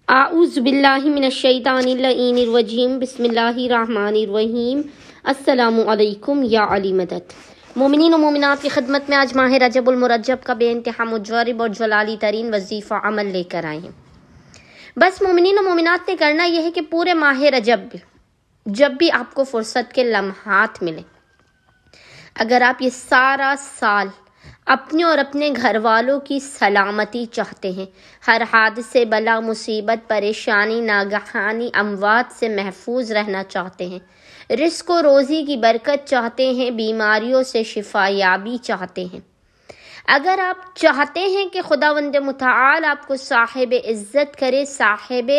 اعوذ باللہ من الشیطان اللعین الرجیم بسم اللہ الرحمن الرحیم۔ السلام علیکم یا علی مدد۔ مومنین و مومنات کی خدمت میں آج ماہ رجب المرجب کا بے انتہا مجرب اور جلالی ترین وظیفہ عمل لے کر آئے ہیں۔ بس مومنین و مومنات نے کرنا یہ ہے کہ پورے ماہ رجب جب بھی آپ کو فرصت کے لمحات ملے، اگر آپ یہ سارا سال اپنے اور اپنے گھر والوں کی سلامتی چاہتے ہیں، ہر حادثے، بلا، مصیبت، پریشانی، ناگہانی اموات سے محفوظ رہنا چاہتے ہیں، رزق و روزی کی برکت چاہتے ہیں، بیماریوں سے شفا یابی چاہتے ہیں، اگر آپ چاہتے ہیں کہ خداوند متعال آپ کو صاحب عزت کرے، صاحب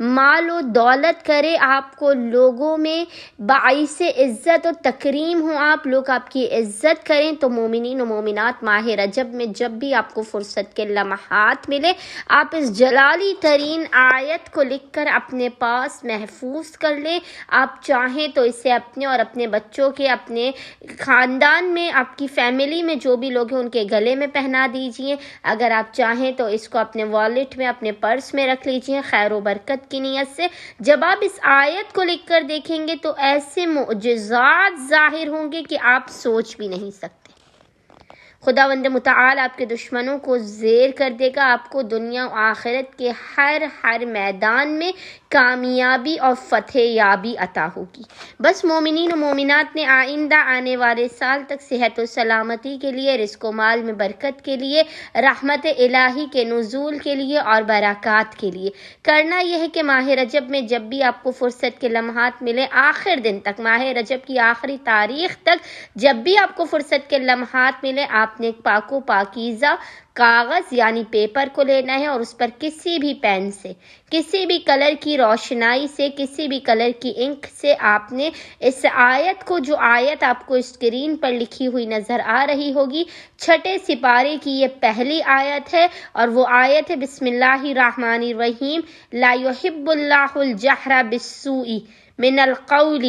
مال و دولت کرے، آپ کو لوگوں میں باعث عزت و تکریم ہوں، آپ لوگ آپ کی عزت کریں، تو مومنین و مومنات ماہ رجب میں جب بھی آپ کو فرصت کے لمحات ملے، آپ اس جلالی ترین آیت کو لکھ کر اپنے پاس محفوظ کر لیں۔ آپ چاہیں تو اسے اپنے اور اپنے بچوں کے، اپنے خاندان میں، آپ کی فیملی میں جو بھی لوگ ہیں ان کے گلے میں پہنا دیجئے، اگر آپ چاہیں تو اس کو اپنے والیٹ میں، اپنے پرس میں رکھ لیجئے خیر و برکت کی نیت سے۔ جب آپ اس آیت کو لکھ کر دیکھیں گے تو ایسے معجزات ظاہر ہوں گے کہ آپ سوچ بھی نہیں سکتے۔ خداوند متعال آپ کے دشمنوں کو زیر کر دے گا، آپ کو دنیا و آخرت کے ہر میدان میں کامیابی اور فتح یابی عطا ہوگی۔ بس مومنین و مومنات نے آئندہ آنے والے سال تک صحت و سلامتی کے لیے، رزق و مال میں برکت کے لیے، رحمت الہی کے نزول کے لیے اور برکات کے لیے کرنا یہ ہے کہ ماہ رجب میں جب بھی آپ کو فرصت کے لمحات ملے، آخر دن تک، ماہ رجب کی آخری تاریخ تک جب بھی آپ کو فرصت کے لمحات ملے، آپ نے ایک پاک و پاکیزہ کاغذ یعنی پیپر کو لینا ہے اور اس پر کسی بھی پین سے، کسی بھی کلر کی روشنائی سے، کسی بھی کلر کی انک سے آپ نے اس آیت کو، جو آیت آپ کو اسکرین پر لکھی ہوئی نظر آ رہی ہوگی، چھٹے سپارے کی یہ پہلی آیت ہے اور وہ آیت ہے بسم اللہ الرحمن الرحیم۔ لا يحب اللہ الجہر بالسوء من القول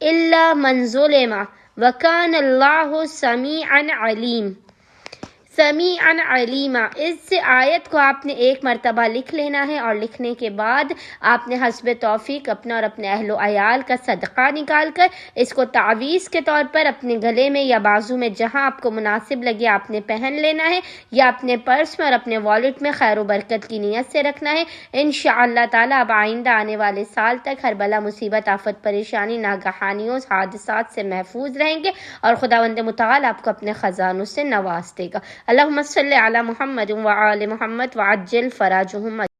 الا من ظلم وکان اللہ سمیعا علیم۔ سمیعا علیما، اس آیت کو آپ نے ایک مرتبہ لکھ لینا ہے اور لکھنے کے بعد آپ نے حسب توفیق اپنا اور اپنے اہل و عیال کا صدقہ نکال کر اس کو تعویذ کے طور پر اپنے گلے میں یا بازو میں جہاں آپ کو مناسب لگے آپ نے پہن لینا ہے، یا اپنے پرس میں اور اپنے والیٹ میں خیر و برکت کی نیت سے رکھنا ہے۔ انشاءاللہ تعالی اب آئندہ آنے والے سال تک ہر بلا، مصیبت، آفت، پریشانی، ناگہانیوں، حادثات سے محفوظ رہیں گے اور خداوند متعال آپ کو اپنے خزانوں سے نواز دے گا۔ اللہم صلی علی محمد وآل محمد وعجل فراجہم۔